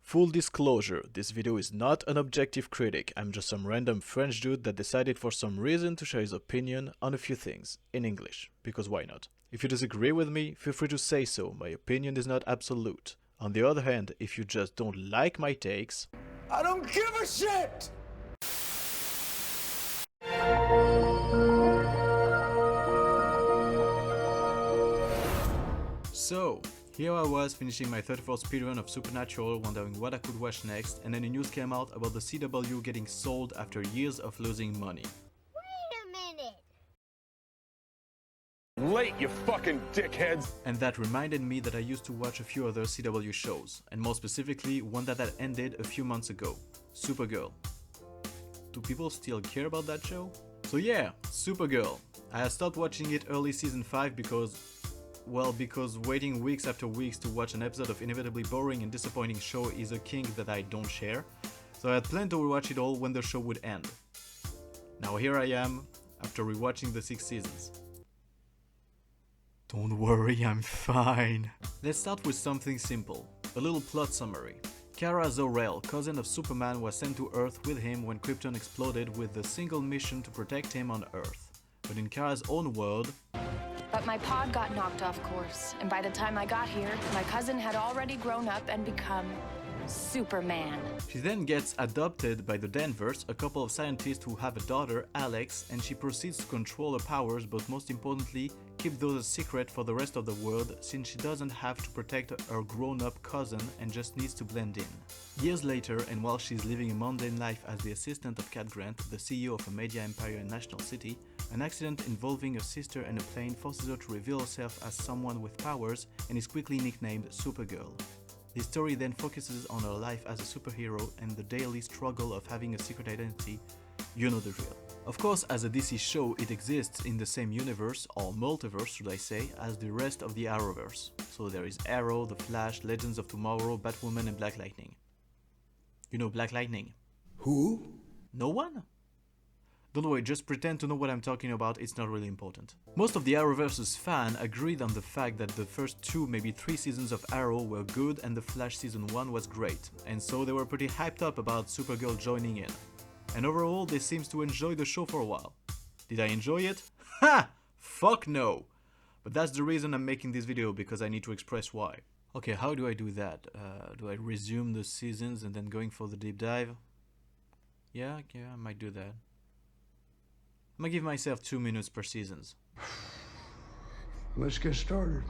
Full disclosure, this video is not an objective critic, I'm just some random French dude that decided for some reason to share his opinion on a few things, in English, because why not? If you disagree with me, feel free to say so, my opinion is not absolute. On the other hand, if you just don't like my takes, I don't give a shit! So, here I was finishing my 34th speedrun of Supernatural, wondering what I could watch next, and then the news came out about the CW getting sold after years of losing money. Wait a minute! Late, you fucking dickheads! And that reminded me that I used to watch a few other CW shows, and more specifically one that had ended a few months ago, Supergirl. Do people still care about that show? So yeah, Supergirl. I had stopped watching it early season 5 because waiting weeks after weeks to watch an episode of inevitably boring and disappointing show is a kink that I don't share, so I had planned to rewatch it all when the show would end. Now here I am, after rewatching the 6 seasons. Don't worry, I'm fine. Let's start with something simple, a little plot summary. Kara Zor-El, cousin of Superman, was sent to Earth with him when Krypton exploded with the single mission to protect him on Earth. But in Kara's own world, but my pod got knocked off course, and by the time I got here, my cousin had already grown up and become Superman. She then gets adopted by the Danvers, a couple of scientists who have a daughter, Alex, and she proceeds to control her powers, but most importantly, keep those a secret for the rest of the world, since she doesn't have to protect her grown-up cousin and just needs to blend in. Years later, and while she's living a mundane life as the assistant of Cat Grant, the CEO of a media empire in National City, an accident involving her sister and a plane forces her to reveal herself as someone with powers and is quickly nicknamed Supergirl. The story then focuses on her life as a superhero and the daily struggle of having a secret identity. You know the drill. Of course, as a DC show, it exists in the same universe, or multiverse should I say, as the rest of the Arrowverse. So there is Arrow, The Flash, Legends of Tomorrow, Batwoman and Black Lightning. You know Black Lightning? Who? No one? Don't worry, just pretend to know what I'm talking about, it's not really important. Most of the Arrowverse's fans agreed on the fact that the first 2, maybe 3 seasons of Arrow were good and the Flash season 1 was great, and so they were pretty hyped up about Supergirl joining in. And overall, they seems to enjoy the show for a while. Did I enjoy it? Ha! Fuck no! But that's the reason I'm making this video, because I need to express why. Okay, how do I do that? Do I resume the seasons and then going for the deep dive? Yeah, I might do that. I'm gonna give myself 2 minutes per seasons. Let's get started.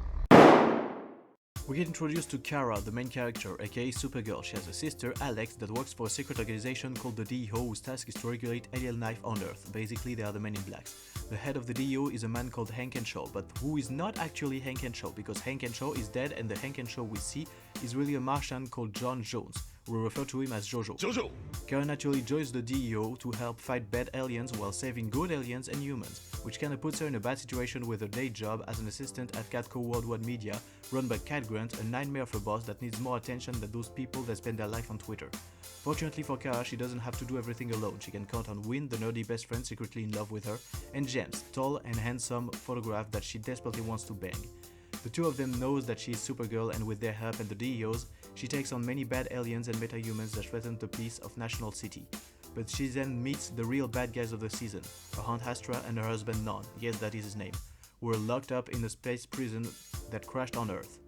We get introduced to Kara, the main character, aka Supergirl. She has a sister, Alex, that works for a secret organization called the DEO, whose task is to regulate alien life on Earth. Basically, they are the Men in Blacks. The head of the DEO is a man called Hank Henshaw, but who is not actually Hank Henshaw, because Hank Henshaw is dead and the Hank Henshaw we see is really a Martian called John Jones. We refer to him as Jojo. Jojo! Kara naturally joins the DEO to help fight bad aliens while saving good aliens and humans, which kinda puts her in a bad situation with her day job as an assistant at Catco Worldwide Media, run by Cat Grant, a nightmare of a boss that needs more attention than those people that spend their life on Twitter. Fortunately for Kara, she doesn't have to do everything alone. She can count on Win, the nerdy best friend secretly in love with her, and James, tall and handsome photograph that she desperately wants to bang. The two of them knows that she is Supergirl, and with their help and the DEO's, she takes on many bad aliens and metahumans that threaten the peace of National City. But she then meets the real bad guys of the season, her aunt Astra and her husband Non, yes that is his name, who are locked up in a space prison that crashed on Earth.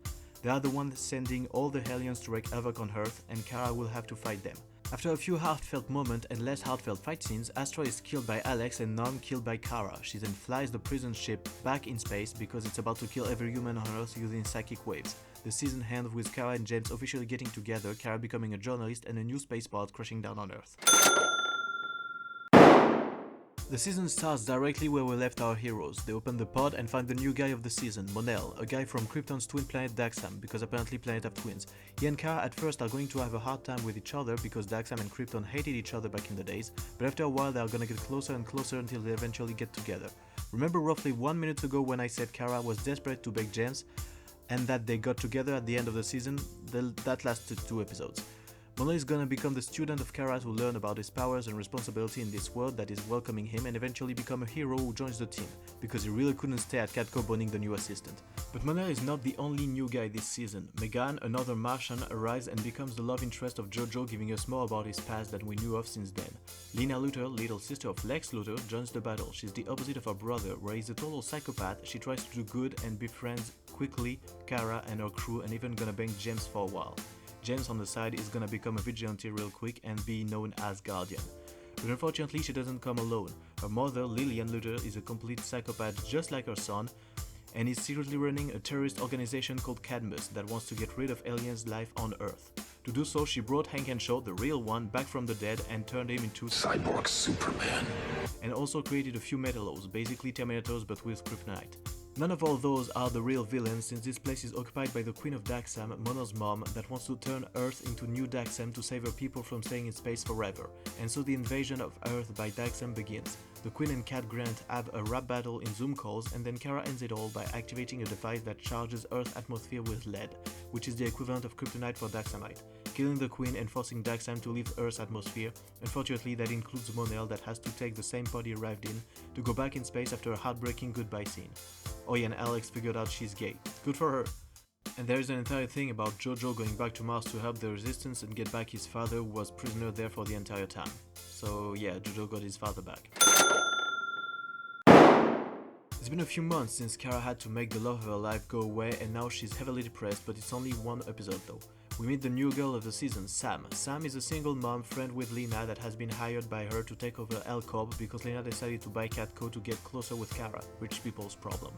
They are the ones sending all the aliens to wreak havoc on Earth, and Kara will have to fight them. After a few heartfelt moments and less heartfelt fight scenes, Astra is killed by Alex and Non killed by Kara. She then flies the prison ship back in space because it's about to kill every human on Earth using psychic waves. The season ends with Kara and James officially getting together, Kara becoming a journalist and a new space pod crashing down on Earth. The season starts directly where we left our heroes. They open the pod and find the new guy of the season, Mon-El, a guy from Krypton's twin planet Daxam, because apparently planets have twins. He and Kara at first are going to have a hard time with each other because Daxam and Krypton hated each other back in the days, but after a while they are gonna get closer and closer until they eventually get together. Remember roughly 1 minute ago when I said Kara was desperate to beg James, and that they got together at the end of the season? That lasted 2 episodes. Monel is gonna become the student of Kara to learn about his powers and responsibility in this world that is welcoming him and eventually become a hero who joins the team, because he really couldn't stay at Catco boning the new assistant. But Monel is not the only new guy this season. Megan, another Martian, arrives and becomes the love interest of Jojo, giving us more about his past than we knew of since then. Lena Luthor, little sister of Lex Luthor, joins the battle. She's the opposite of her brother, where he's a total psychopath. She tries to do good and befriends quickly Kara and her crew, and even gonna bang James for a while. James on the side is gonna become a vigilante real quick and be known as Guardian. But unfortunately she doesn't come alone. Her mother, Lillian Luthor, is a complete psychopath just like her son, and is secretly running a terrorist organization called Cadmus that wants to get rid of aliens' life on Earth. To do so, she brought Hank Henshaw, the real one, back from the dead and turned him into Cyborg Superman. And also created a few Metalos, basically Terminators but with kryptonite. None of all those are the real villains, since this place is occupied by the Queen of Daxam, Monel's mom, that wants to turn Earth into New Daxam to save her people from staying in space forever. And so the invasion of Earth by Daxam begins. The Queen and Cat Grant have a rap battle in Zoom calls, and then Kara ends it all by activating a device that charges Earth's atmosphere with lead, which is the equivalent of kryptonite for Daxamite, killing the Queen and forcing Daxam to leave Earth's atmosphere. Unfortunately, that includes Monel, that has to take the same pod he arrived in to go back in space after a heartbreaking goodbye scene. Oh yeah, and Alex figured out she's gay. Good for her. And there is an entire thing about Jojo going back to Mars to help the resistance and get back his father, who was prisoner there for the entire time. So yeah, Jojo got his father back. It's been a few months since Kara had to make the love of her life go away, and now she's heavily depressed, but it's only one episode though. We meet the new girl of the season, Sam. Sam is a single mom friend with Lena that has been hired by her to take over L Corp because Lena decided to buy Catco to get closer with Kara, rich people's problem.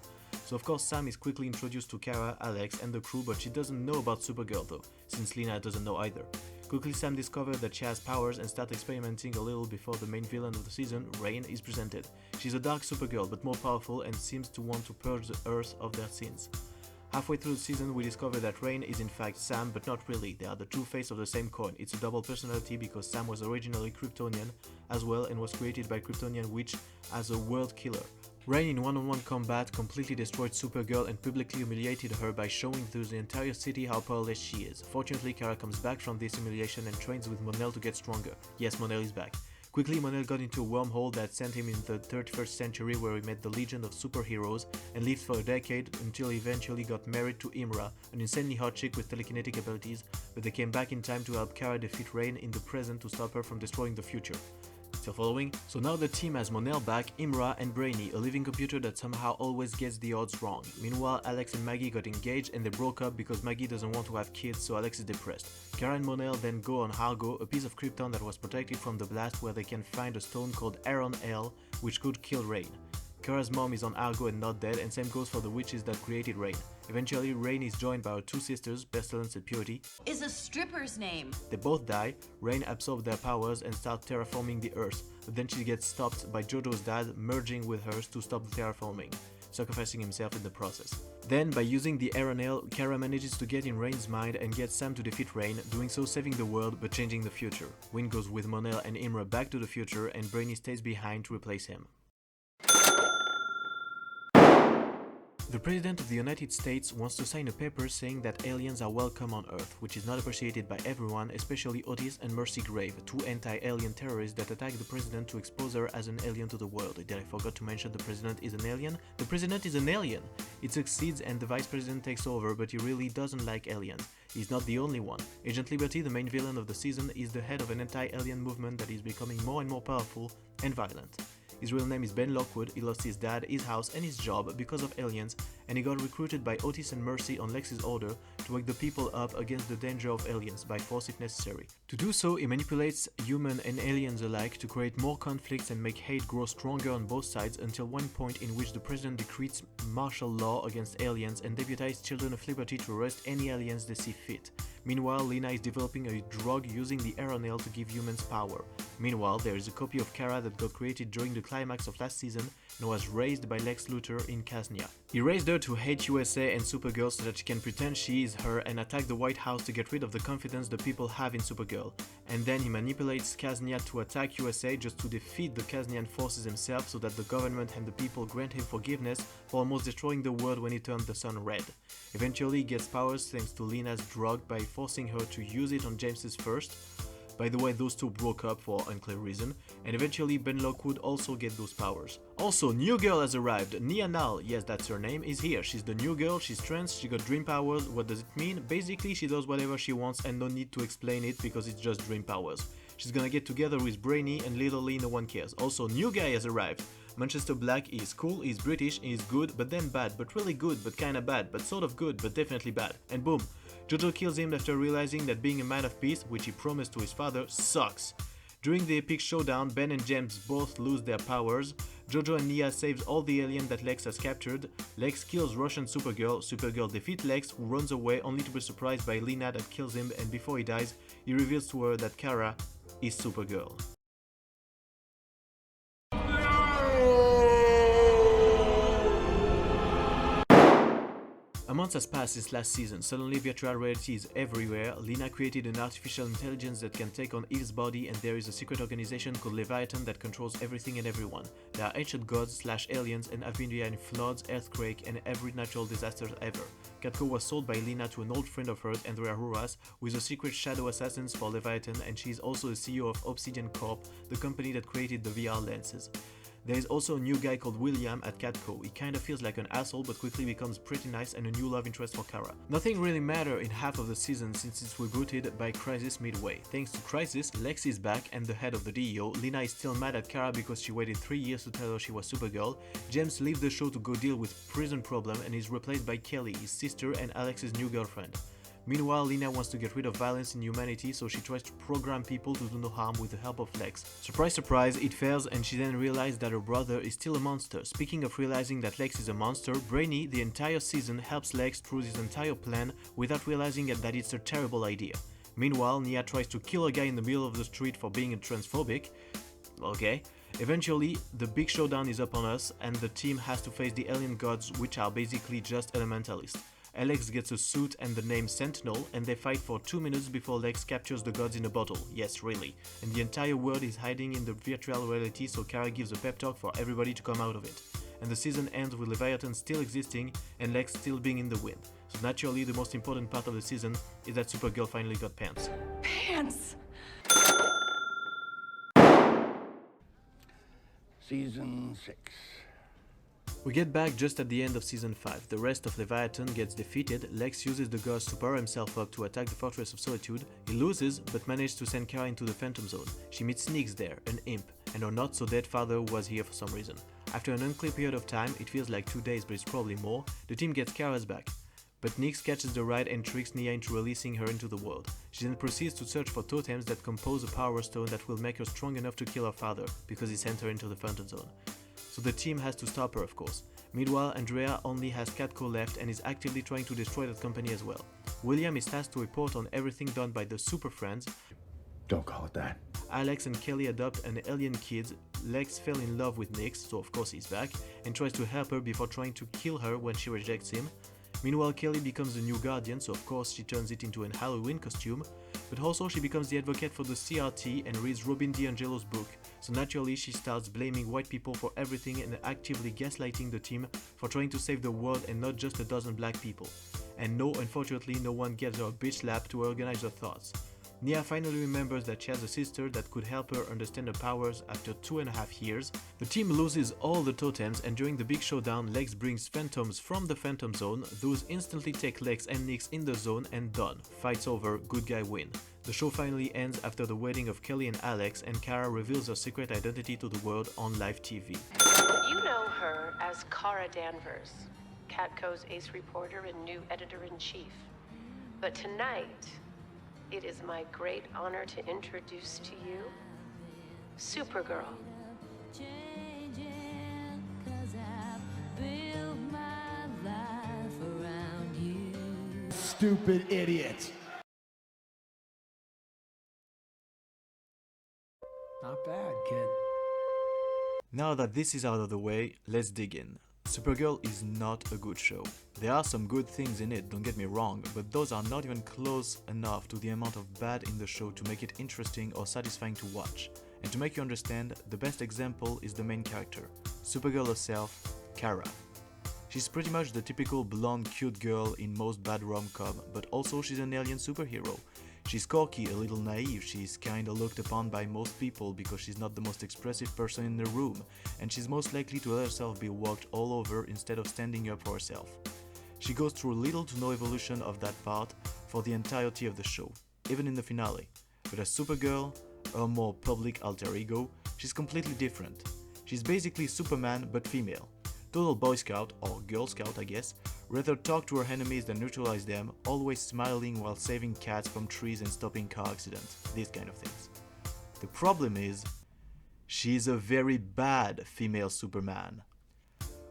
So of course Sam is quickly introduced to Kara, Alex and the crew, but she doesn't know about Supergirl though, since Lena doesn't know either. Quickly Sam discovers that she has powers and starts experimenting a little before the main villain of the season, Rain, is presented. She's a dark Supergirl but more powerful and seems to want to purge the Earth of their sins. Halfway through the season we discover that Rain is in fact Sam, but not really. They are the two faces of the same coin. It's a double personality because Sam was originally Kryptonian as well and was created by Kryptonian Witch as a world killer. Rain in one-on-one combat completely destroyed Supergirl and publicly humiliated her by showing to the entire city how powerless she is. Fortunately, Kara comes back from this humiliation and trains with Monel to get stronger. Yes, Monel is back. Quickly, Monel got into a wormhole that sent him in the 31st century, where he met the Legion of Superheroes and lived for a decade until he eventually got married to Imra, an insanely hot chick with telekinetic abilities, but they came back in time to help Kara defeat Rain in the present to stop her from destroying the future. Still following? So now the team has Monel back, Imra and Brainy, a living computer that somehow always gets the odds wrong. Meanwhile, Alex and Maggie got engaged and they broke up because Maggie doesn't want to have kids, so Alex is depressed. Kara and Monel then go on Argo, a piece of Krypton that was protected from the blast, where they can find a stone called Aeron L, which could kill Rain. Kara's mom is on Argo and not dead, and same goes for the witches that created Rain. Eventually, Rain is joined by her two sisters, Pestilence and Purity. Is a stripper's name. They both die, Rain absorbs their powers and starts terraforming the Earth, but then she gets stopped by Jojo's dad merging with hers to stop the terraforming, sacrificing himself in the process. Then, by using the Aeronel, Kara manages to get in Rain's mind and get Sam to defeat Rain, doing so saving the world but changing the future. Win goes with Monel and Imra back to the future, and Brainy stays behind to replace him. The President of the United States wants to sign a paper saying that aliens are welcome on Earth, which is not appreciated by everyone, especially Otis and Mercy Grave, two anti-alien terrorists that attack the President to expose her as an alien to the world. Did I forget to mention the President is an alien? The President is an alien! It succeeds and the Vice President takes over, but he really doesn't like aliens. He's not the only one. Agent Liberty, the main villain of the season, is the head of an anti-alien movement that is becoming more and more powerful and violent. His real name is Ben Lockwood. He lost his dad, his house and his job because of aliens, and he got recruited by Otis and Mercy on Lex's order to wake the people up against the danger of aliens, by force if necessary. To do so, he manipulates human and aliens alike to create more conflicts and make hate grow stronger on both sides, until one point in which the president decrees martial law against aliens and deputizes Children of Liberty to arrest any aliens they see fit. Meanwhile, Lena is developing a drug using the Aeronel to give humans power. Meanwhile, there is a copy of Kara that got created during the climax of last season and was raised by Lex Luthor in Kaznia. He raised her to hate USA and Supergirl so that she can pretend she is her and attack the White House to get rid of the confidence the people have in Supergirl. And then he manipulates Kaznia to attack USA just to defeat the Kaznian forces himself so that the government and the people grant him forgiveness for almost destroying the world when he turned the sun red. Eventually he gets powers thanks to Lena's drug by forcing her to use it on James's first. By the way, those two broke up for unclear reason, and eventually Ben Lockwood also get those powers. Also, new girl has arrived. Nia Nal, yes that's her name, is here. She's the new girl, she's trans, she got dream powers. What does it mean? Basically she does whatever she wants and no need to explain it because it's just dream powers. She's gonna get together with Brainy and literally no one cares. Also, new guy has arrived. Manchester Black is cool, he's British, he's good, but then bad, but really good, but kinda bad, but sort of good, but definitely bad. And boom, Jojo kills him after realizing that being a man of peace, which he promised to his father, sucks. During the epic showdown, Ben and James both lose their powers. Jojo and Nia saves all the aliens that Lex has captured. Lex kills Russian Supergirl. Supergirl defeats Lex, who runs away only to be surprised by Lena that kills him, and before he dies, he reveals to her that Kara is Supergirl. A month has passed since last season. Suddenly virtual reality is everywhere. Lena created an artificial intelligence that can take on Eve's body, and there is a secret organization called Leviathan that controls everything and everyone. There are ancient gods / aliens and have been behind floods, earthquake and every natural disaster ever. Catco was sold by Lena to an old friend of hers, Andrea Ruras, who is a secret shadow assassin for Leviathan, and she is also the CEO of Obsidian Corp, the company that created the VR lenses. There is also a new guy called William at Catco. He kinda feels like an asshole but quickly becomes pretty nice and a new love interest for Kara. Nothing really matters in half of the season since it's rebooted by Crisis midway. Thanks to Crisis, Lex is back and the head of the DEO. Lena is still mad at Kara because she waited 3 years to tell her she was Supergirl. James leaves the show to go deal with prison problem and is replaced by Kelly, his sister and Alex's new girlfriend. Meanwhile, Lena wants to get rid of violence in humanity, so she tries to program people to do no harm with the help of Lex. Surprise surprise, it fails and she then realizes that her brother is still a monster. Speaking of realizing that Lex is a monster, Brainy the entire season helps Lex through his entire plan without realizing that it's a terrible idea. Meanwhile, Nia tries to kill a guy in the middle of the street for being transphobic. Okay. Eventually, the big showdown is upon us and the team has to face the alien gods, which are basically just elementalists. Alex gets a suit and the name Sentinel, and they fight for 2 minutes before Lex captures the gods in a bottle. Yes, really. And the entire world is hiding in the virtual reality, so Kara gives a pep talk for everybody to come out of it. And the season ends with Leviathan still existing and Lex still being in the win. So naturally, the most important part of the season is that Supergirl finally got pants. Pants! Season 6. We get back just at the end of season 5. The rest of Leviathan gets defeated. Lex uses the gods to power himself up to attack the Fortress of Solitude. He loses, but manages to send Kara into the Phantom Zone. She meets Nyx there, an imp, and her not-so-dead father was here for some reason. After an unclear period of time, it feels like 2 days but it's probably more, the team gets Kara's back. But Nyx catches the ride and tricks Nia into releasing her into the world. She then proceeds to search for totems that compose a power stone that will make her strong enough to kill her father, because he sent her into the Phantom Zone. So the team has to stop her, of course. Meanwhile, Andrea only has Catco left and is actively trying to destroy that company as well. William is tasked to report on everything done by the Super Friends. Don't call it that. Alex and Kelly adopt an alien kid. Lex fell in love with Nyx, so of course he's back, and tries to help her before trying to kill her when she rejects him. Meanwhile, Kelly becomes the new Guardian, so of course she turns it into an Halloween costume, but also she becomes the advocate for the CRT and reads Robin DiAngelo's book, so naturally she starts blaming white people for everything and actively gaslighting the team for trying to save the world and not just a dozen black people. And no, unfortunately, no one gives her a bitch slap to organize her thoughts. Nia finally remembers that she has a sister that could help her understand her powers after 2.5 years. The team loses all the totems, and during the big showdown, Lex brings phantoms from the Phantom Zone. Those instantly take Lex and Nyx in the zone and done. Fight's over, good guy win. The show finally ends after the wedding of Kelly and Alex, and Kara reveals her secret identity to the world on live TV. You know her as Kara Danvers, Catco's ace reporter and new editor-in-chief. But tonight, it is my great honor to introduce to you Supergirl. Stupid idiot. Not bad, kid. Now that this is out of the way, let's dig in. Supergirl is not a good show. There are some good things in it, don't get me wrong, but those are not even close enough to the amount of bad in the show to make it interesting or satisfying to watch. And to make you understand, the best example is the main character, Supergirl herself, Kara. She's pretty much the typical blonde cute girl in most bad rom-com, but also she's an alien superhero. She's cocky, a little naive, she's kinda looked upon by most people because she's not the most expressive person in the room, and she's most likely to let herself be walked all over instead of standing up for herself. She goes through little to no evolution of that part for the entirety of the show, even in the finale. But as Supergirl, her more public alter ego, she's completely different. She's basically Superman but female. Total Boy Scout, or Girl Scout I guess, rather talk to her enemies than neutralize them, always smiling while saving cats from trees and stopping car accidents, these kind of things. The problem is, she's a very bad female Superman.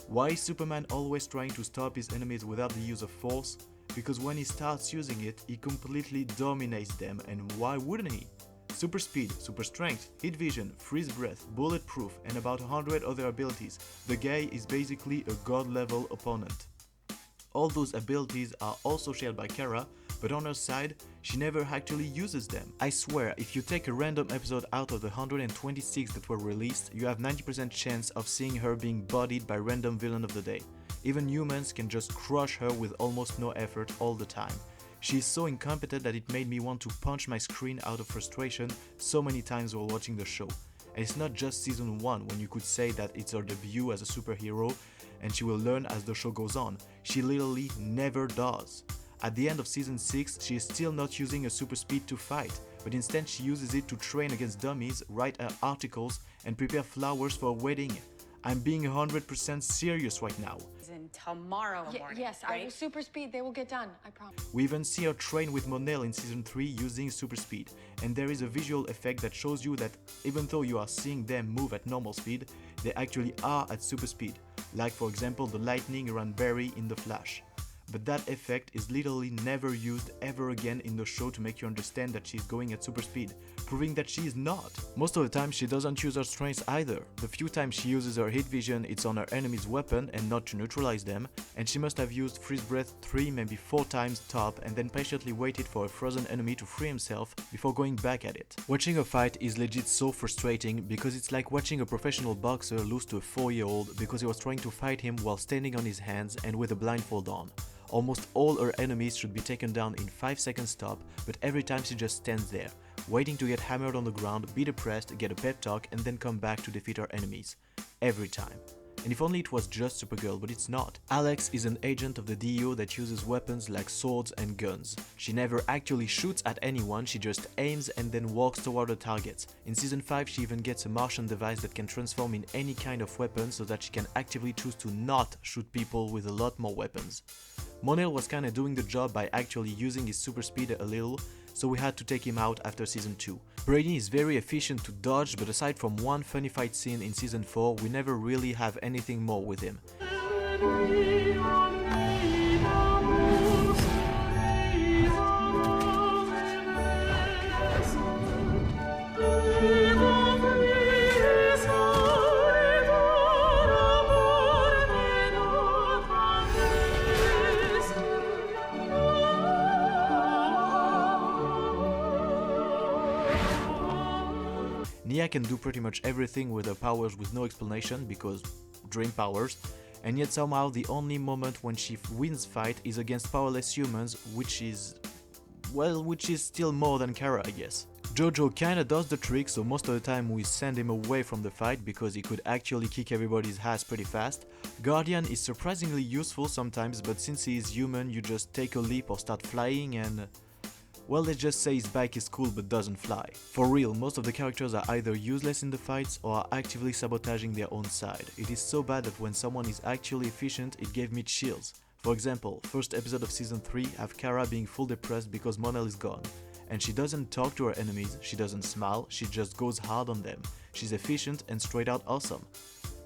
Why is Superman always trying to stop his enemies without the use of force? Because when he starts using it, he completely dominates them, and why wouldn't he? Super speed, super strength, heat vision, freeze breath, bulletproof, and about 100 other abilities. The guy is basically a god-level opponent. All those abilities are also shared by Kara, but on her side, she never actually uses them. I swear, if you take a random episode out of the 126 that were released, you have 90% chance of seeing her being bodied by random villain of the day. Even humans can just crush her with almost no effort all the time. She is so incompetent that it made me want to punch my screen out of frustration so many times while watching the show. And it's not just season 1 when you could say that it's her debut as a superhero and she will learn as the show goes on. She literally never does. At the end of season 6, she is still not using her super speed to fight, but instead she uses it to train against dummies, write her articles, and prepare flowers for a wedding. I'm being 100% serious right now. Tomorrow morning, yes, right? I will super speed. They will get done. I promise. We even see her train with Monel in season 3 using super speed, and there is a visual effect that shows you that even though you are seeing them move at normal speed, they actually are at super speed, like for example the lightning around Barry in The Flash. But that effect is literally never used ever again in the show to make you understand that she's going at super speed, proving that she is not. Most of the time she doesn't use her strength either. The few times she uses her heat vision, it's on her enemy's weapon and not to neutralize them, and she must have used freeze breath 3 maybe 4 times top and then patiently waited for a frozen enemy to free himself before going back at it. Watching a fight is legit so frustrating because it's like watching a professional boxer lose to a 4-year-old because he was trying to fight him while standing on his hands and with a blindfold on. Almost all her enemies should be taken down in 5 seconds top, but every time she just stands there, waiting to get hammered on the ground, be depressed, get a pep talk, and then come back to defeat her enemies. Every time. And if only it was just Supergirl, but it's not. Alex is an agent of the DEO that uses weapons like swords and guns. She never actually shoots at anyone, she just aims and then walks toward the targets. In season 5 she even gets a Martian device that can transform in any kind of weapon so that she can actively choose to not shoot people with a lot more weapons. Monel was kinda doing the job by actually using his super speed a little, so we had to take him out after season 2. Brady is very efficient to dodge, but aside from one funny fight scene in season 4, we never really have anything more with him. Nia can do pretty much everything with her powers with no explanation because dream powers, and yet somehow the only moment when she wins fight is against powerless humans, which is still more than Kara, I guess. Jojo kinda does the trick, so most of the time we send him away from the fight because he could actually kick everybody's ass pretty fast. Guardian is surprisingly useful sometimes, but since he is human you just take a leap or start flying and... well, let's just say his bike is cool but doesn't fly. For real, most of the characters are either useless in the fights or are actively sabotaging their own side. It is so bad that when someone is actually efficient, it gave me chills. For example, first episode of season 3 have Kara being full depressed because Monel is gone. And she doesn't talk to her enemies, she doesn't smile, she just goes hard on them. She's efficient and straight out awesome.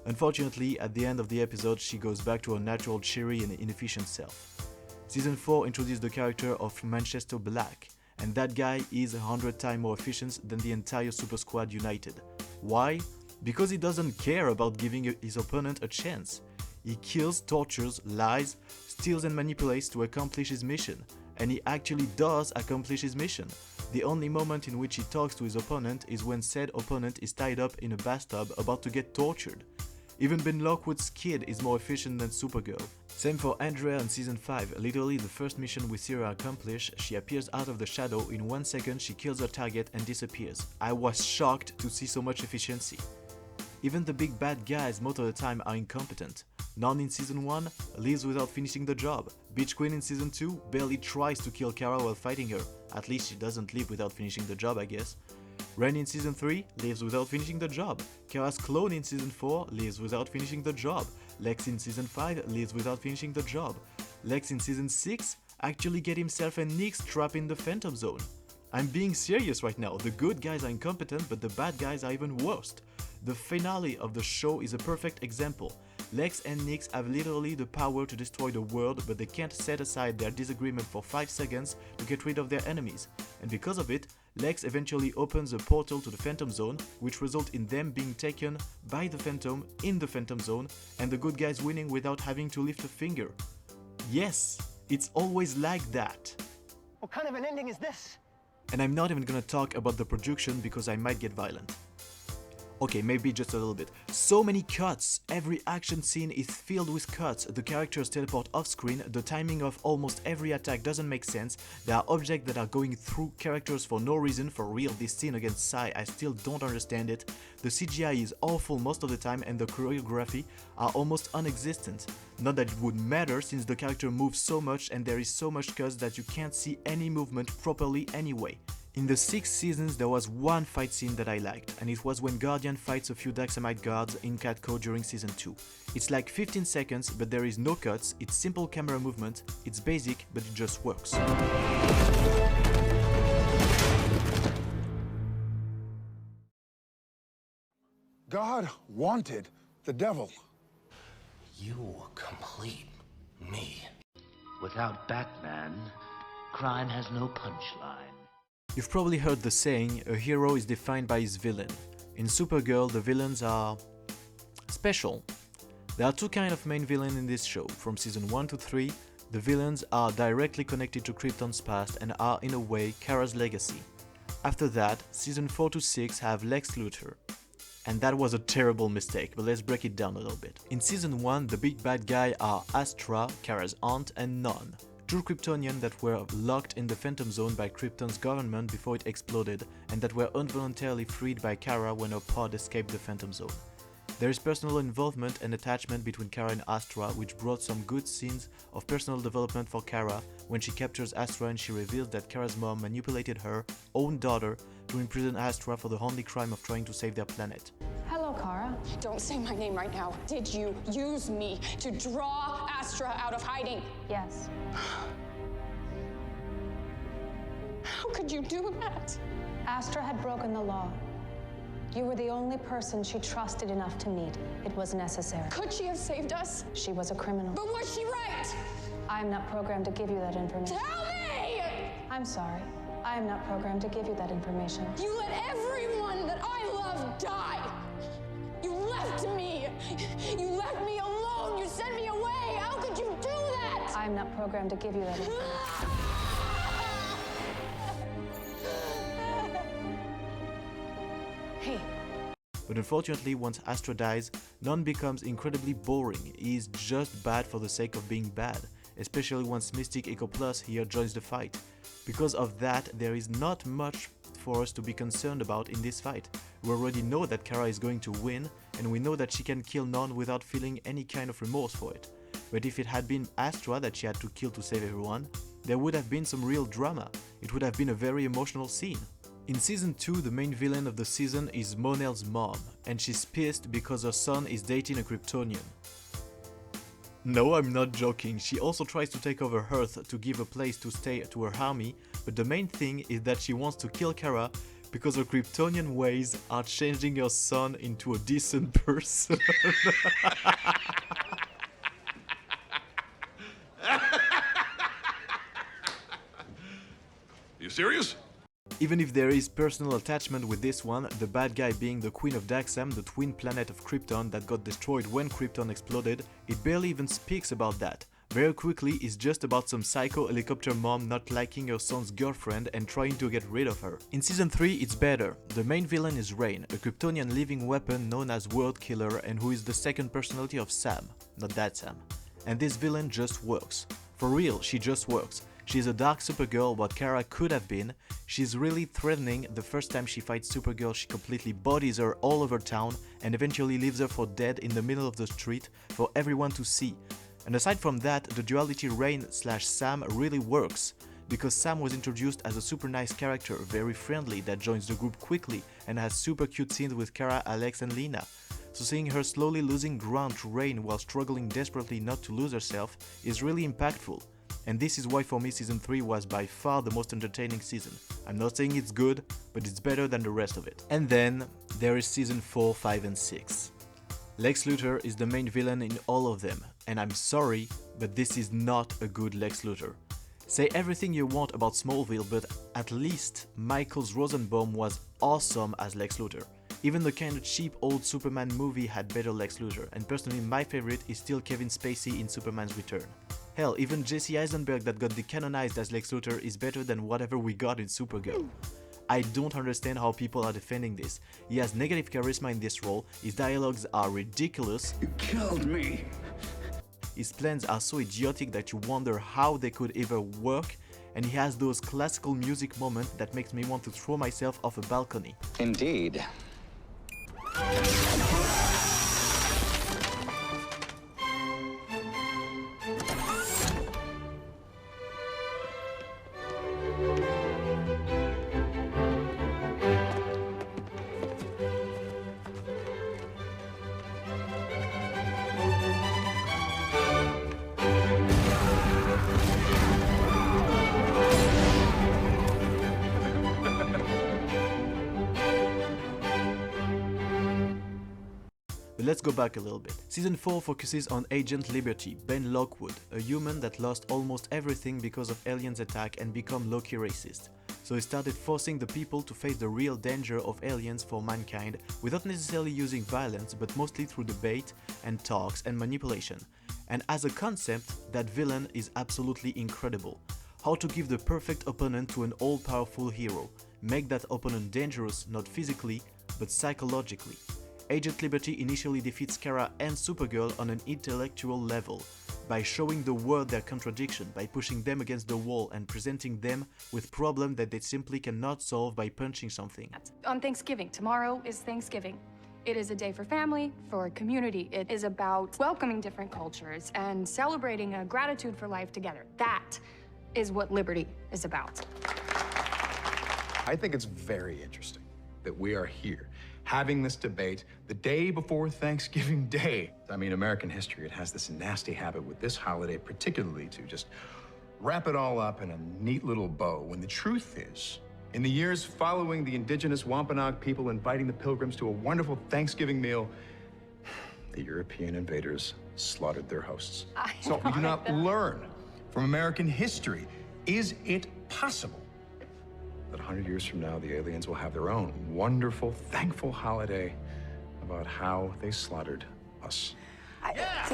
Unfortunately, at the end of the episode, she goes back to her natural cheery and inefficient self. Season 4 introduced the character of Manchester Black, and that guy is 100 times more efficient than the entire Super Squad united. Why? Because he doesn't care about giving his opponent a chance. He kills, tortures, lies, steals and manipulates to accomplish his mission. And he actually does accomplish his mission. The only moment in which he talks to his opponent is when said opponent is tied up in a bathtub about to get tortured. Even Ben Lockwood's kid is more efficient than Supergirl. Same for Andrea in Season 5, literally the first mission we see her accomplish, she appears out of the shadow, in 1 second she kills her target and disappears. I was shocked to see so much efficiency. Even the big bad guys most of the time are incompetent. None in Season 1 leaves without finishing the job. Beach Queen in Season 2 barely tries to kill Kara while fighting her. At least she doesn't leave without finishing the job, I guess. Ren in Season 3 leaves without finishing the job. Kara's clone in Season 4 leaves without finishing the job. Lex in Season 5 leaves without finishing the job. Lex in Season 6 actually get himself and Nick's trapped in the Phantom Zone. I'm being serious right now, the good guys are incompetent but the bad guys are even worse. The finale of the show is a perfect example. Lex and Nix have literally the power to destroy the world, but they can't set aside their disagreement for 5 seconds to get rid of their enemies. And because of it, Lex eventually opens a portal to the Phantom Zone, which results in them being taken by the Phantom in the Phantom Zone, and the good guys winning without having to lift a finger. Yes, it's always like that. What kind of an ending is this? And I'm not even gonna talk about the production because I might get violent. Okay, maybe just a little bit. So many cuts, every action scene is filled with cuts, the characters teleport off screen, the timing of almost every attack doesn't make sense, there are objects that are going through characters for no reason. For real, this scene against Sai, I still don't understand it. The CGI is awful most of the time and the choreography are almost non-existent. Not that it would matter since the character moves so much and there is so much cuts that you can't see any movement properly anyway. In the 6 seasons there was one fight scene that I liked, and it was when Guardian fights a few Daxamite guards in Catco during Season 2. It's like 15 seconds but there is no cuts, it's simple camera movement, it's basic but it just works. God wanted the devil. You complete me. Without Batman, crime has no punchline. You've probably heard the saying, a hero is defined by his villain. In Supergirl, the villains are special. There are 2 kinds of main villains in this show. From Season 1 to 3, the villains are directly connected to Krypton's past and are in a way Kara's legacy. After that, Season 4 to 6 have Lex Luthor. And that was a terrible mistake, but let's break it down a little bit. In Season 1, the big bad guy are Astra, Kara's aunt, and Non. 2 Kryptonians that were locked in the Phantom Zone by Krypton's government before it exploded, and that were involuntarily freed by Kara when her pod escaped the Phantom Zone. There is personal involvement and attachment between Kara and Astra, which brought some good scenes of personal development for Kara when she captures Astra and she reveals that Kara's mom manipulated her own daughter to imprison Astra for the only crime of trying to save their planet. Hello, Kara. Don't say my name right now. Did you use me to draw Astra out of hiding? Yes. How could you do that? Astra had broken the law. You were the only person she trusted enough to meet. It was necessary. Could she have saved us? She was a criminal. But was she right? I am not programmed to give you that information. Tell me! I'm sorry. I am not programmed to give you that information. You let everyone that I love die. You left me. You left me alone. You sent me away. How could you do that? I am not programmed to give you that information. Hey. But unfortunately, once Astra dies, Non becomes incredibly boring. He is just bad for the sake of being bad, especially once Mystic Echo Plus here joins the fight. Because of that, there is not much for us to be concerned about in this fight. We already know that Kara is going to win, and we know that she can kill Non without feeling any kind of remorse for it. But if it had been Astra that she had to kill to save everyone, there would have been some real drama. It would have been a very emotional scene. In Season 2, the main villain of the season is Mon-El's mom, and she's pissed because her son is dating a Kryptonian. No, I'm not joking, she also tries to take over Earth to give a place to stay to her army, but the main thing is that she wants to kill Kara because her Kryptonian ways are changing her son into a decent person. You serious? Even if there is personal attachment with this one, the bad guy being the Queen of Daxam, the twin planet of Krypton that got destroyed when Krypton exploded, it barely even speaks about that. Very quickly, it's just about some psycho helicopter mom not liking her son's girlfriend and trying to get rid of her. In season 3, it's better. The main villain is Rain, a Kryptonian living weapon known as World Killer and who is the second personality of Sam, not that Sam. And this villain just works. For real, she just works. She's a dark Supergirl, what Kara could have been. She's really threatening. The first time she fights Supergirl, she completely bodies her all over town and eventually leaves her for dead in the middle of the street for everyone to see. And aside from that, the duality Rain/Sam really works, because Sam was introduced as a super nice character, very friendly, that joins the group quickly and has super cute scenes with Kara, Alex and Lena. So seeing her slowly losing ground to Rain while struggling desperately not to lose herself is really impactful. And this is why for me season 3 was by far the most entertaining season. I'm not saying it's good, but it's better than the rest of it. And then there is season 4, 5 and 6. Lex Luthor is the main villain in all of them, and I'm sorry, but this is not a good Lex Luthor. Say everything you want about Smallville, but at least Michael Rosenbaum was awesome as Lex Luthor. Even the kind of cheap old Superman movie had better Lex Luthor, and personally my favorite is still Kevin Spacey in Superman's Return. Hell, even Jesse Eisenberg that got decanonized as Lex Luthor is better than whatever we got in Supergirl. I don't understand how people are defending this. He has negative charisma in this role, his dialogues are ridiculous. You killed me. His plans are so idiotic that you wonder how they could ever work, and he has those classical music moments that makes me want to throw myself off a balcony. Indeed. But let's go back a little bit. Season 4 focuses on Agent Liberty, Ben Lockwood, a human that lost almost everything because of aliens' attack and become low-key racist. So he started forcing the people to face the real danger of aliens for mankind without necessarily using violence, but mostly through debate and talks and manipulation. And as a concept, that villain is absolutely incredible. How to give the perfect opponent to an all-powerful hero, make that opponent dangerous not physically, but psychologically. Agent Liberty initially defeats Kara and Supergirl on an intellectual level, by showing the world their contradiction, by pushing them against the wall and presenting them with problems that they simply cannot solve by punching something. On Thanksgiving, tomorrow is Thanksgiving. It is a day for family, for community. It is about welcoming different cultures and celebrating a gratitude for life together. That is what liberty is about. I think it's very interesting that we are here having this debate the day before Thanksgiving Day. I mean, American history, it has this nasty habit with this holiday particularly to just wrap it all up in a neat little bow, when the truth is, in the years following the indigenous Wampanoag people inviting the Pilgrims to a wonderful Thanksgiving meal, the European invaders slaughtered their hosts. So we do not learn from American history. Is it possible that 100 years from now, the aliens will have their own wonderful, thankful holiday about how they slaughtered us? That's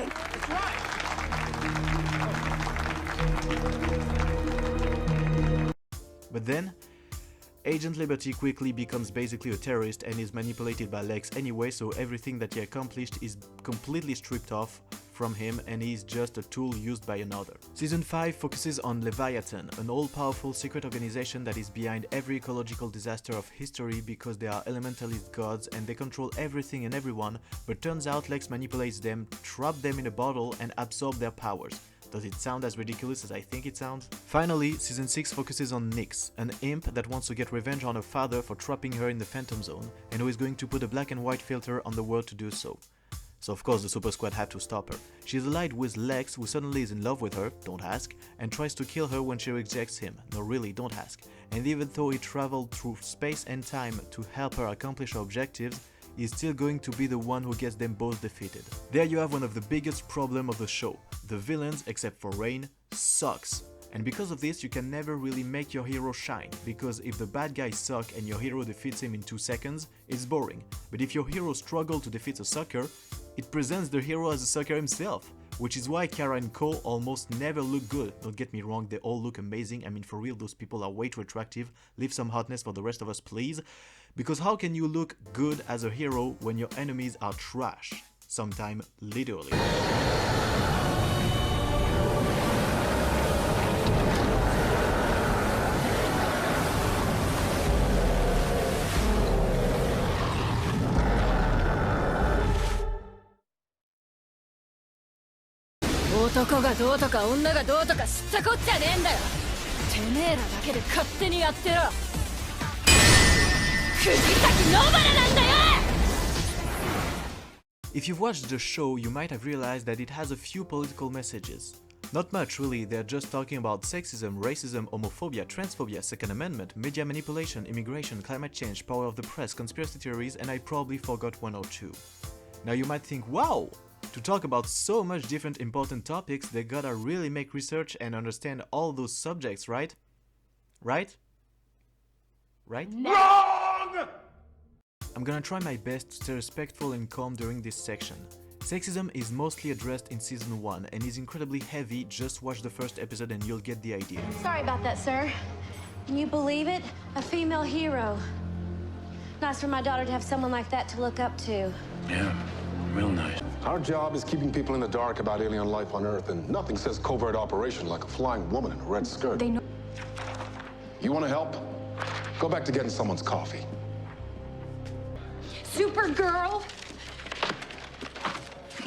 right. But then, Agent Liberty quickly becomes basically a terrorist and is manipulated by Lex anyway, so everything that he accomplished is completely stripped off from him and he is just a tool used by another. Season 5 focuses on Leviathan, an all-powerful secret organization that is behind every ecological disaster of history because they are elementalist gods and they control everything and everyone, but turns out Lex manipulates them, traps them in a bottle and absorbs their powers. Does it sound as ridiculous as I think it sounds? Finally, Season 6 focuses on Nyx, an imp that wants to get revenge on her father for trapping her in the Phantom Zone, and who is going to put a black and white filter on the world to do so. So of course the Super Squad have to stop her. She's allied with Lex, who suddenly is in love with her, don't ask, and tries to kill her when she rejects him. No really, don't ask. And even though he traveled through space and time to help her accomplish her objectives, he's still going to be the one who gets them both defeated. There you have one of the biggest problems of the show. The villains, except for Rain, sucks. And because of this, you can never really make your hero shine, because if the bad guys suck and your hero defeats him in 2 seconds, it's boring. But if your hero struggles to defeat a sucker, it presents the hero as a sucker himself, which is why Kara and Cole almost never look good. Don't get me wrong, they all look amazing. I mean, for real, those people are way too attractive. Leave some hotness for the rest of us, please. Because how can you look good as a hero when your enemies are trash? Sometimes literally. 男がどうとか女がどうとか知ったこっちゃねえんだよ。てめえらだけで勝手にやってろ。藤崎野原なんだよ。 If you've watched the show, you might have realized that it has a few political messages. Not much really, they're just talking about sexism, racism, homophobia, transphobia, Second Amendment, media manipulation, immigration, climate change, power of the press, conspiracy theories, and I probably forgot 1 or 2. Now you might think, wow! To talk about so much different important topics, they gotta really make research and understand all those subjects, right? Right? Right? Wrong! I'm gonna try my best to stay respectful and calm during this section. Sexism is mostly addressed in season 1 and is incredibly heavy. Just watch the first episode and you'll get the idea. Sorry about that, sir. Can you believe it? A female hero. Nice for my daughter to have someone like that to look up to. Yeah, real nice. Our job is keeping people in the dark about alien life on Earth, and nothing says covert operation like a flying woman in a red skirt. They know. You want to help? Go back to getting someone's coffee. Supergirl!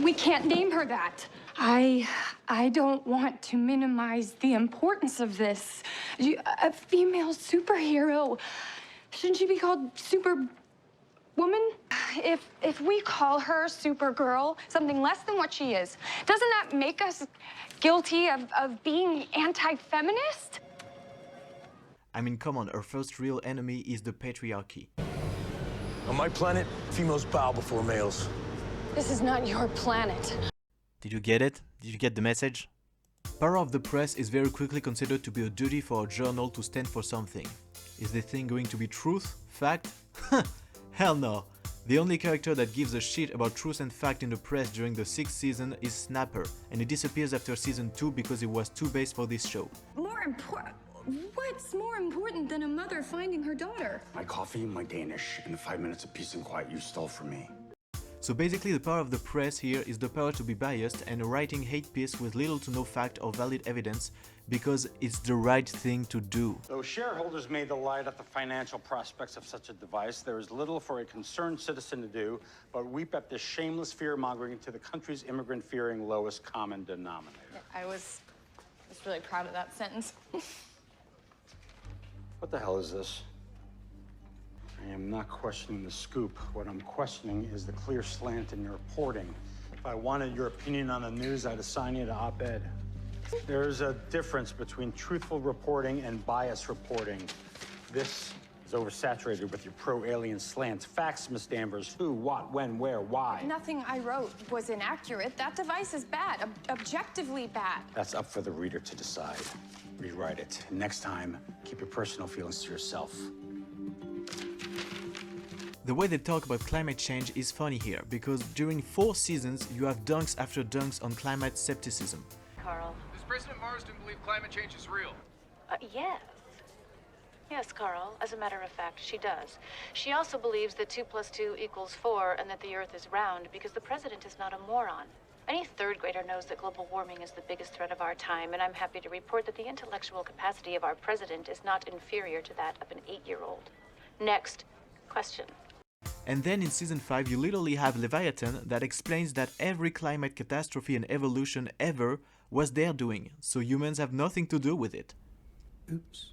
We can't name her that. I don't want to minimize the importance of this. A female superhero. Shouldn't she be called Superwoman? If we call her Supergirl, something less than what she is, doesn't that make us guilty of being anti-feminist? I mean, come on, our first real enemy is the patriarchy. On my planet, females bow before males. This is not your planet. Did you get it? Did you get the message? Power of the press is very quickly considered to be a duty for a journal to stand for something. Is the thing going to be truth? Fact? Hell no! The only character that gives a shit about truth and fact in the press during the 6th season is Snapper, and he disappears after season 2 because he was too base for this show. More important? What's more important than a mother finding her daughter? My coffee, my Danish, and the 5 minutes of peace and quiet you stole from me. So basically the power of the press here is the power to be biased and writing hate piece with little to no fact or valid evidence because it's the right thing to do. Though shareholders may delight at the financial prospects of such a device, there is little for a concerned citizen to do but weep at this shameless fear-mongering to the country's immigrant-fearing lowest common denominator. I was really proud of that sentence. What the hell is this? I am not questioning the scoop. What I'm questioning is the clear slant in your reporting. If I wanted your opinion on the news, I'd assign you to op-ed. There's a difference between truthful reporting and biased reporting. This is oversaturated with your pro-alien slants. Facts, Miss Danvers. Who, what, when, where, why. Nothing I wrote was inaccurate. That device is bad, objectively bad. That's up for the reader to decide. Rewrite it. Next time, keep your personal feelings to yourself. The way they talk about climate change is funny here, because during 4 seasons you have dunks after dunks on climate skepticism. Carl. Does President Marsden believe climate change is real? Yes. Yes, Carl. As a matter of fact, she does. She also believes that 2 + 2 = 4 and that the Earth is round because the president is not a moron. Any third grader knows that global warming is the biggest threat of our time, and I'm happy to report that the intellectual capacity of our president is not inferior to that of an 8-year-old. Next question. And then in season 5 you literally have Leviathan that explains that every climate catastrophe and evolution ever was their doing, so humans have nothing to do with it. Oops.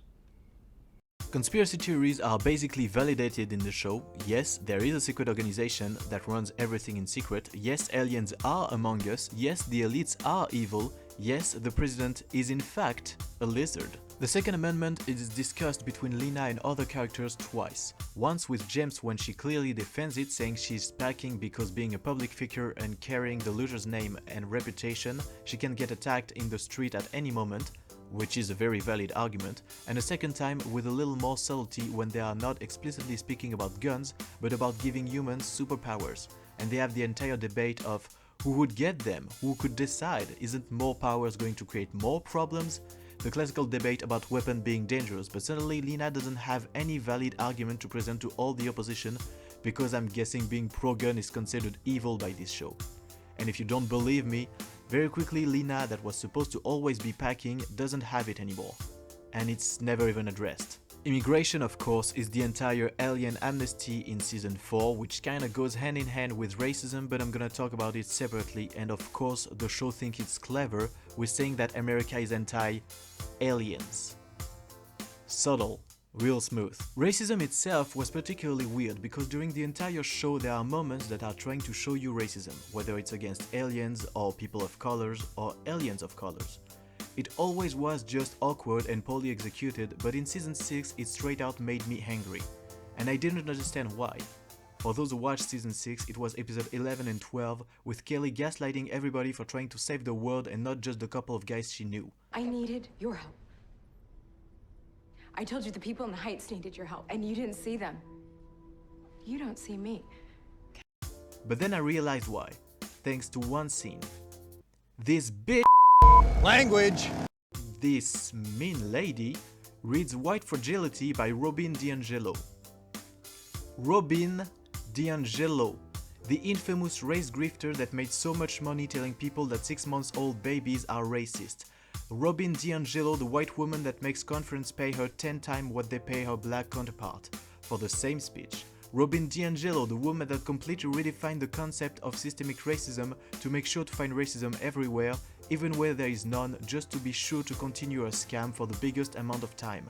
Conspiracy theories are basically validated in the show. Yes, there is a secret organization that runs everything in secret. Yes, aliens are among us. Yes, the elites are evil. Yes, the president is in fact a lizard. The Second Amendment is discussed between Lena and other characters twice. Once with James when she clearly defends it, saying she's packing because being a public figure and carrying the loser's name and reputation, she can get attacked in the street at any moment. which is a very valid argument, and a second time with a little more subtlety when they are not explicitly speaking about guns, but about giving humans superpowers, and they have the entire debate of who would get them, who could decide, isn't more powers going to create more problems? The classical debate about weapons being dangerous, but suddenly Lena doesn't have any valid argument to present to all the opposition, because I'm guessing being pro-gun is considered evil by this show. And if you don't believe me, very quickly Lena, that was supposed to always be packing, doesn't have it anymore. And it's never even addressed. Immigration, of course, is the entire alien amnesty in season 4, which kinda goes hand in hand with racism, but I'm gonna talk about it separately. And of course, the show thinks it's clever with saying that America is anti-aliens. Subtle, real smooth. Racism itself was particularly weird because during the entire show there are moments that are trying to show you racism, whether it's against aliens or people of colors or aliens of colors. It always was just awkward and poorly executed, but in season 6 it straight out made me angry. And I didn't understand why. For those who watched season 6, it was episode 11 and 12, with Kelly gaslighting everybody for trying to save the world and not just the couple of guys she knew. I needed your help. I told you the people in the Heights needed your help, and you didn't see them. You don't see me. But then I realized why, thanks to one scene. This bitch language! This mean lady reads White Fragility by Robin DiAngelo. Robin DiAngelo, the infamous race grifter that made so much money telling people that 6-month-old babies are racist. Robin DiAngelo, the white woman that makes conference pay her 10 times what they pay her black counterpart for the same speech. Robin DiAngelo, the woman that completely redefined the concept of systemic racism to make sure to find racism everywhere, even where there is none, just to be sure to continue her scam for the biggest amount of time.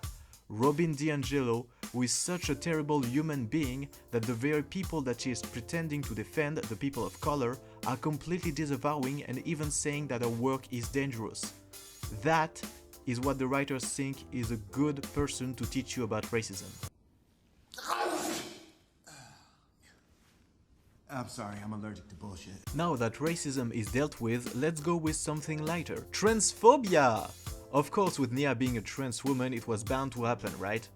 Robin DiAngelo, who is such a terrible human being that the very people that she is pretending to defend, the people of color, are completely disavowing and even saying that her work is dangerous. That is what the writers think is a good person to teach you about racism. I'm sorry, I'm allergic to bullshit. Now that racism is dealt with, let's go with something lighter. Transphobia! Of course, with Nia being a trans woman, it was bound to happen, right?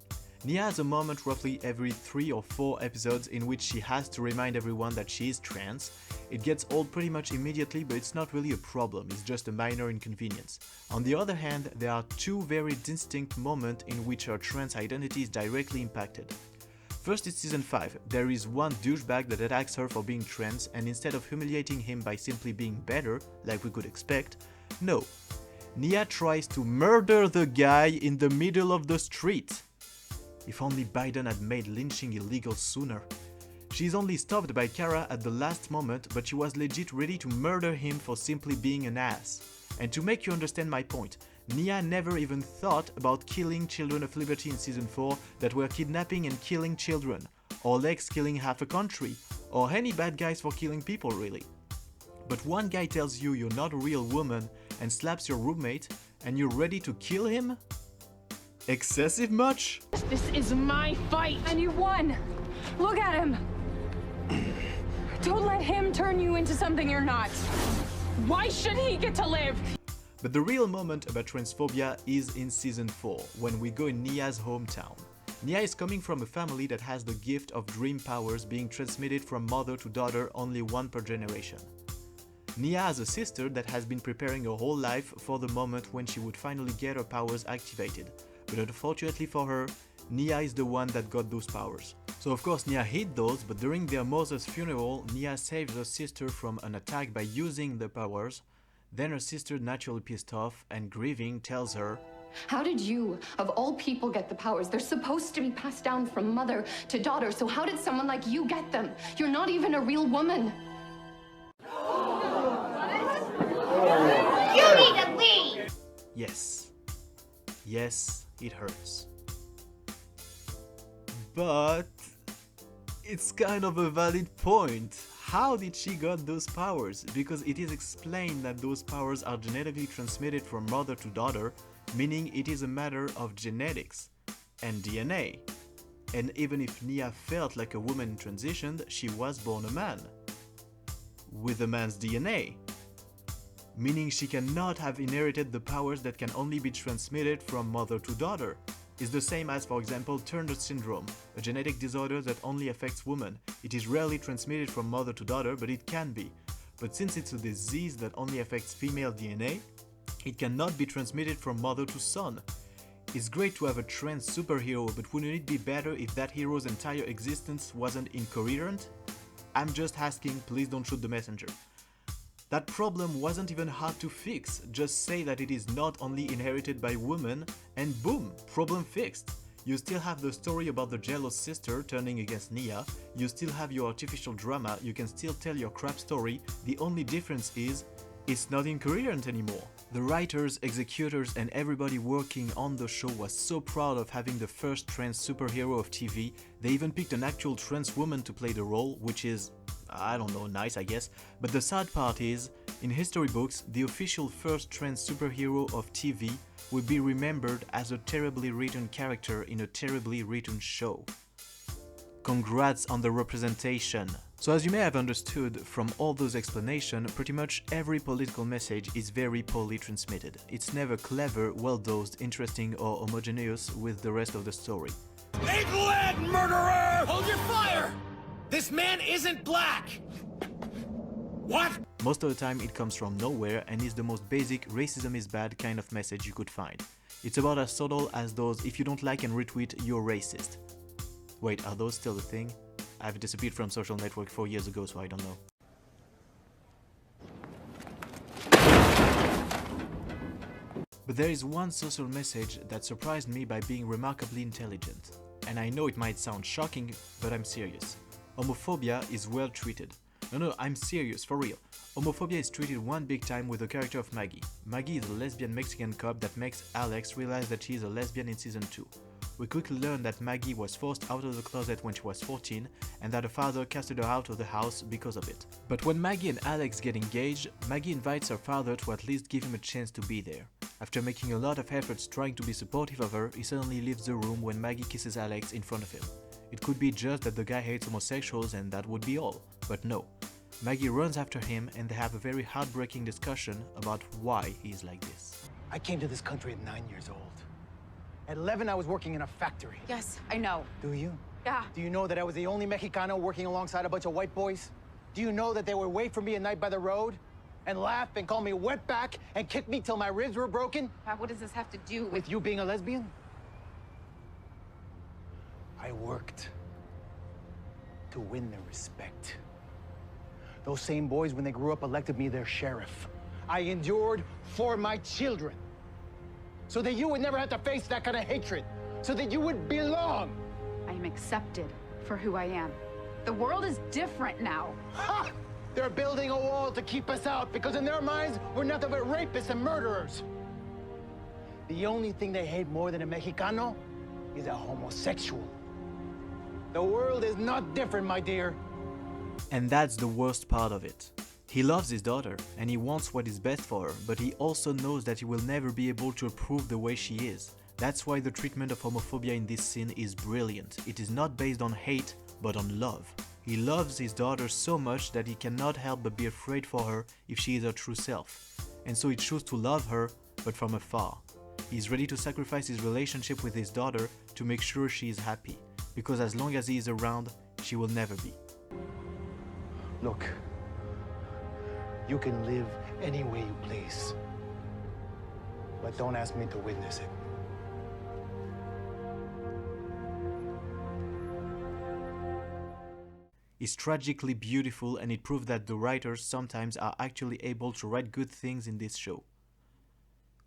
Nia has a moment roughly every 3 or 4 episodes in which she has to remind everyone that she is trans. It gets old pretty much immediately, but it's not really a problem, it's just a minor inconvenience. On the other hand, there are 2 very distinct moments in which her trans identity is directly impacted. First, in season 5, there is one douchebag that attacks her for being trans, and instead of humiliating him by simply being better, like we could expect, no. Nia tries to murder the guy in the middle of the street. If only Biden had made lynching illegal sooner. She's only stopped by Kara at the last moment, but she was legit ready to murder him for simply being an ass. And to make you understand my point, Nia never even thought about killing Children of Liberty in season 4 that were kidnapping and killing children, or Lex killing half a country, or any bad guys for killing people really. But one guy tells you you're not a real woman and slaps your roommate, and you're ready to kill him? Excessive much? This is my fight, and you won! Look at him! Don't let him turn you into something you're not! Why should he get to live? But the real moment about transphobia is in season 4, when we go in Nia's hometown. Nia is coming from a family that has the gift of dream powers being transmitted from mother to daughter, only one per generation. Nia has a sister that has been preparing her whole life for the moment when she would finally get her powers activated. But unfortunately for her, Nia is the one that got those powers. So of course Nia hid those, but during their mother's funeral, Nia saves her sister from an attack by using the powers. Then her sister, naturally pissed off and grieving, tells her, How did you, of all people, get the powers? They're supposed to be passed down from mother to daughter, so how did someone like you get them? You're not even a real woman. You need to leave! Yes. Yes, it hurts. But it's kind of a valid point. How did she got those powers? Because it is explained that those powers are genetically transmitted from mother to daughter, meaning it is a matter of genetics and DNA. And even if Nia felt like a woman transitioned, she was born a man. With a man's DNA. meaning she cannot have inherited the powers that can only be transmitted from mother to daughter. It's the same as, for example, Turner syndrome, a genetic disorder that only affects women. It is rarely transmitted from mother to daughter, but it can be. But since it's a disease that only affects female DNA, it cannot be transmitted from mother to son. It's great to have a trans superhero, but wouldn't it be better if that hero's entire existence wasn't incoherent? I'm just asking, please don't shoot the messenger. That problem wasn't even hard to fix, just say that it is not only inherited by women, and boom, problem fixed. You still have the story about the jealous sister turning against Nia, you still have your artificial drama, you can still tell your crap story, the only difference is, it's not incoherent anymore. The writers, executors and everybody working on the show was so proud of having the first trans superhero of TV, they even picked an actual trans woman to play the role, which is, I don't know, nice I guess, but the sad part is, in history books, the official first trans superhero of TV will be remembered as a terribly written character in a terribly written show. Congrats on the representation! So as you may have understood from all those explanations, pretty much every political message is very poorly transmitted. It's never clever, well-dosed, interesting or homogeneous with the rest of the story. Ape-led murderer! Hold your fire! This man isn't black! What? Most of the time it comes from nowhere and is the most basic racism is bad kind of message you could find. It's about as subtle as those if you don't like and retweet, you're racist. Wait, are those still a thing? I've disappeared from social network 4 years ago, so I don't know. But there is one social message that surprised me by being remarkably intelligent. And I know it might sound shocking, but I'm serious. Homophobia is well treated. No, I'm serious, for real. Homophobia is treated one big time with the character of Maggie. Maggie is a lesbian Mexican cop that makes Alex realize that she is a lesbian in season 2. We quickly learn that Maggie was forced out of the closet when she was 14 and that her father casted her out of the house because of it. But when Maggie and Alex get engaged, Maggie invites her father to at least give him a chance to be there. After making a lot of efforts trying to be supportive of her, he suddenly leaves the room when Maggie kisses Alex in front of him. It could be just that the guy hates homosexuals and that would be all, but no. Maggie runs after him and they have a very heartbreaking discussion about why he's like this. I came to this country at 9 years old. At 11, I was working in a factory. Yes, I know. Do you? Yeah. Do you know that I was the only Mexicano working alongside a bunch of white boys? Do you know that they would wait for me at night by the road and laugh and call me a wetback and kick me till my ribs were broken? What does this have to do with you being a lesbian? I worked to win their respect. Those same boys, when they grew up, elected me their sheriff. I endured for my children, so that you would never have to face that kind of hatred, so that you would belong. I am accepted for who I am. The world is different now. Ha! They're building a wall to keep us out because in their minds, we're nothing but rapists and murderers. The only thing they hate more than a Mexicano is a homosexual. The world is not different, my dear. And that's the worst part of it. He loves his daughter, and he wants what is best for her, but he also knows that he will never be able to approve the way she is. That's why the treatment of homophobia in this scene is brilliant. It is not based on hate, but on love. He loves his daughter so much that he cannot help but be afraid for her if she is her true self. And so he chooses to love her, but from afar. He is ready to sacrifice his relationship with his daughter to make sure she is happy, because as long as he is around, she will never be. Look, you can live any way you please, but don't ask me to witness it. It's tragically beautiful, and it proves that the writers sometimes are actually able to write good things in this show.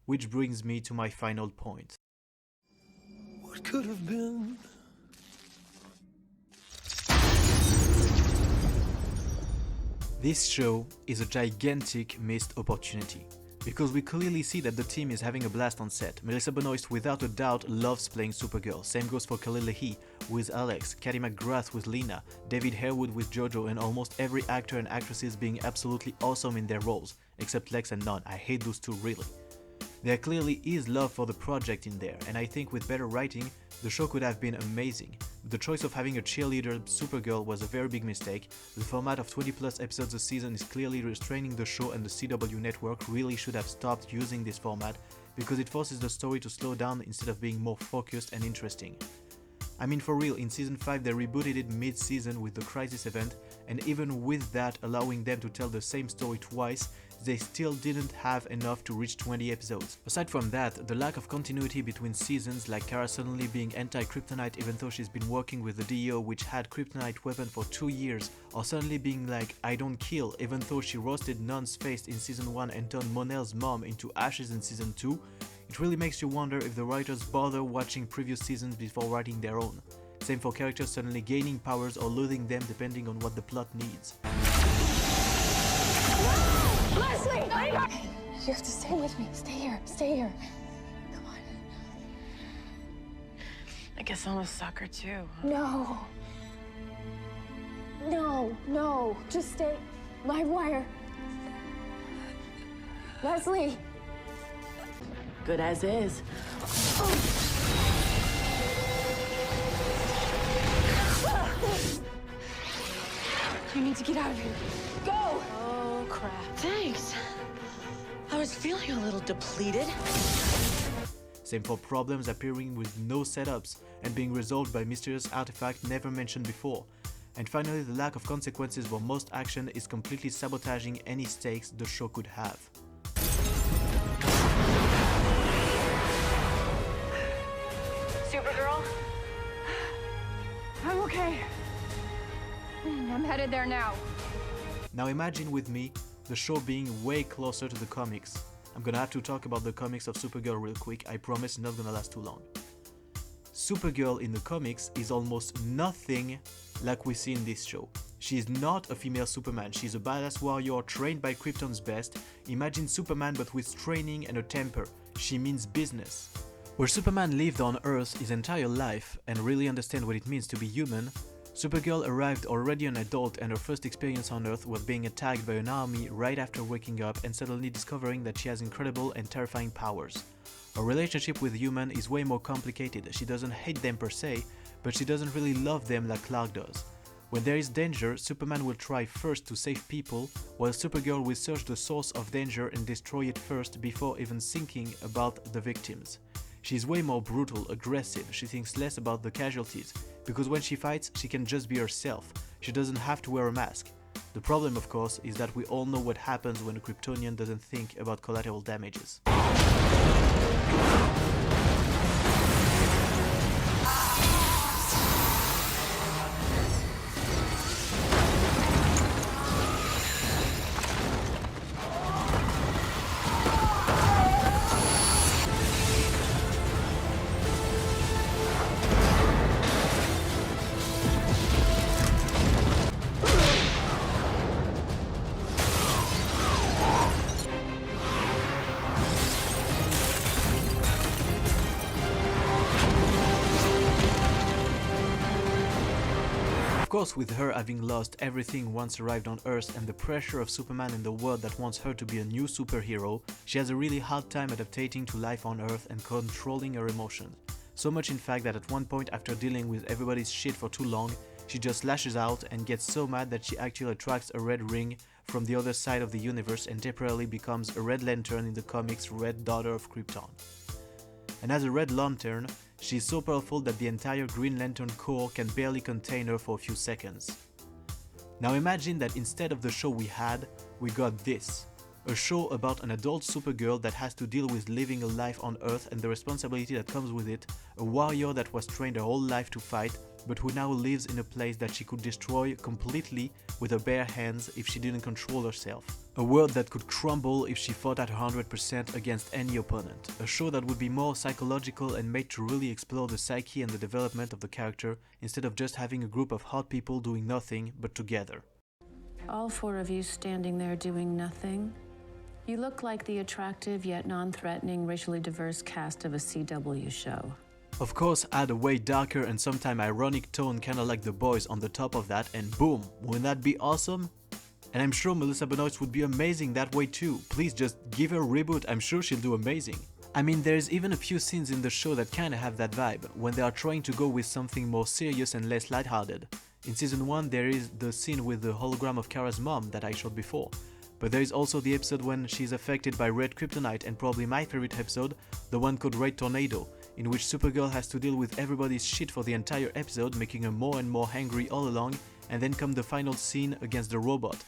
Which brings me to my final point. What could have been? This show is a gigantic missed opportunity, because we clearly see that the team is having a blast on set. Melissa Benoist without a doubt loves playing Supergirl, same goes for Khalil Leahy with Alex, Katty McGrath with Lena, David Harewood with Jojo, and almost every actor and actresses being absolutely awesome in their roles, except Lex and Nunn. I hate those two really. There clearly is love for the project in there, and I think with better writing, the show could have been amazing. But the choice of having a cheerleader Supergirl was a very big mistake. The format of 20+ episodes a season is clearly restraining the show, and the CW network really should have stopped using this format because it forces the story to slow down instead of being more focused and interesting. I mean, for real, in season 5 they rebooted it mid-season with the Crisis event, and even with that allowing them to tell the same story twice, they still didn't have enough to reach 20 episodes. Aside from that, the lack of continuity between seasons, like Kara suddenly being anti-kryptonite even though she's been working with the DEO which had kryptonite weapon for 2 years, or suddenly being like I don't kill even though she roasted Nun's face in season 1 and turned Mon-El's mom into ashes in season 2, it really makes you wonder if the writers bother watching previous seasons before writing their own. Same for characters suddenly gaining powers or losing them depending on what the plot needs. Leslie! You have to stay with me. Stay here. Stay here. Come on. I guess I'm a sucker too. No. No, no. Just stay. Live wire. Leslie! Good as is. You need to get out of here. Go! Oh, crap. Thanks. I was feeling a little depleted. Same for problems appearing with no setups and being resolved by mysterious artifact never mentioned before. And finally, the lack of consequences where most action is completely sabotaging any stakes the show could have. Supergirl? I'm okay. I'm headed there now. Now imagine with me the show being way closer to the comics. I'm gonna have to talk about the comics of Supergirl real quick, I promise it's not gonna last too long. Supergirl in the comics is almost nothing like we see in this show. She is not a female Superman, she's a badass warrior trained by Krypton's best. Imagine Superman but with training and a temper. She means business. Where Superman lived on Earth his entire life and really understand what it means to be human, Supergirl arrived already an adult, and her first experience on Earth was being attacked by an army right after waking up and suddenly discovering that she has incredible and terrifying powers. Her relationship with humans is way more complicated. She doesn't hate them per se, but she doesn't really love them like Clark does. When there is danger, Superman will try first to save people, while Supergirl will search the source of danger and destroy it first before even thinking about the victims. She's way more brutal, aggressive, she thinks less about the casualties, because when she fights, she can just be herself, she doesn't have to wear a mask. The problem, of course, is that we all know what happens when a Kryptonian doesn't think about collateral damages. Of course, with her having lost everything once arrived on Earth and the pressure of Superman in the world that wants her to be a new superhero, she has a really hard time adapting to life on Earth and controlling her emotions. So much in fact that at one point, after dealing with everybody's shit for too long, she just lashes out and gets so mad that she actually attracts a red ring from the other side of the universe and temporarily becomes a Red Lantern in the comics Red Daughter of Krypton. And as a Red Lantern, she is so powerful that the entire Green Lantern Corps can barely contain her for a few seconds. Now imagine that instead of the show we had, we got this. A show about an adult Supergirl that has to deal with living a life on Earth and the responsibility that comes with it, a warrior that was trained her whole life to fight, but who now lives in a place that she could destroy completely with her bare hands if she didn't control herself. A world that could crumble if she fought at 100% against any opponent. A show that would be more psychological and made to really explore the psyche and the development of the character, instead of just having a group of hot people doing nothing but together. All four of you standing there doing nothing. You look like the attractive yet non-threatening racially diverse cast of a CW show. Of course, add a way darker and sometimes ironic tone kinda like The Boys on the top of that and boom, wouldn't that be awesome? And I'm sure Melissa Benoist would be amazing that way too. Please just give her a reboot, I'm sure she'll do amazing. I mean, there's even a few scenes in the show that kinda have that vibe, when they are trying to go with something more serious and less lighthearted. In season 1 there is the scene with the hologram of Kara's mom that I showed before, but there is also the episode when she's affected by red kryptonite, and probably my favorite episode, the one called Red Tornado, in which Supergirl has to deal with everybody's shit for the entire episode, making her more and more angry all along, and then come the final scene against the robot.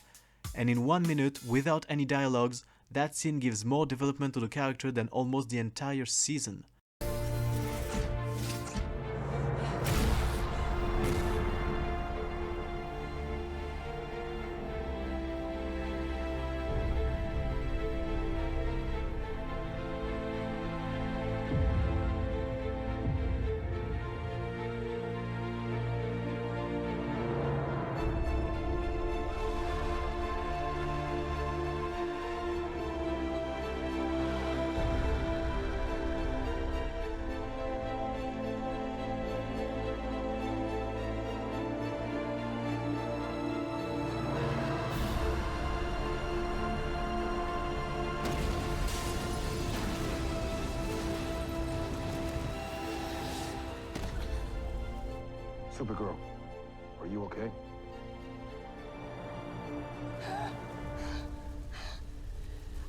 And in 1 minute, without any dialogues, that scene gives more development to the character than almost the entire season. Supergirl, are you okay?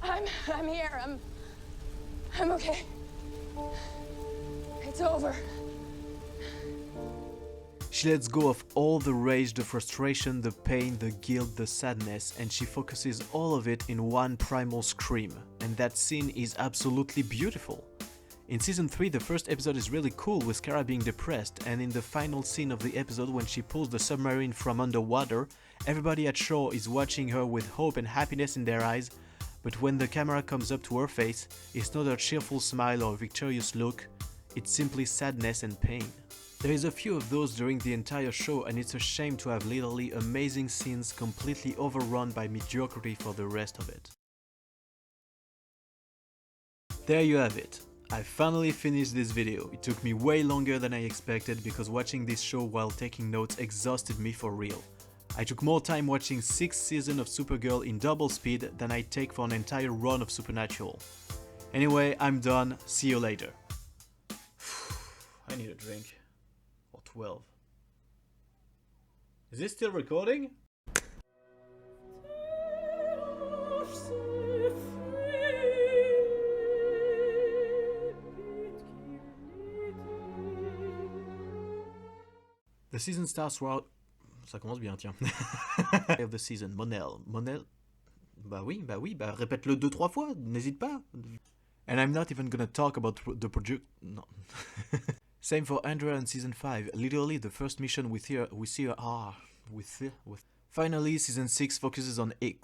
I'm here. I'm okay. It's over. She lets go of all the rage, the frustration, the pain, the guilt, the sadness, and she focuses all of it in one primal scream, and that scene is absolutely beautiful. In season 3, the first episode is really cool with Kara being depressed, and in the final scene of the episode when she pulls the submarine from underwater, everybody at shore is watching her with hope and happiness in their eyes, but when the camera comes up to her face, it's not a cheerful smile or a victorious look, it's simply sadness and pain. There is a few of those during the entire show, and it's a shame to have literally amazing scenes completely overrun by mediocrity for the rest of it. There you have it. I finally finished this video. It took me way longer than I expected because watching this show while taking notes exhausted me for real. I took more time watching 6 seasons of Supergirl in double speed than I take for an entire run of Supernatural. Anyway, I'm done. See you later. I need a drink. Or 12. Is this still recording? The season starts throughout... Ça commence bien, tiens. Of the season, Monel. Bah oui, répète-le 2-3 fois, n'hésite pas. And I'm not even gonna talk about the project... No. Same for Andrea in season 5. Literally, the first mission we see her... Finally, season 6 focuses on it.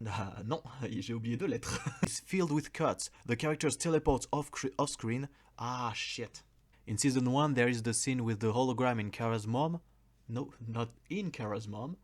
Non, j'ai oublié 2 lettres. It's filled with cuts. The characters teleport off-screen. Ah, shit. In season 1 there is the scene with the hologram in Kara's mom. No, not in Kara's mom.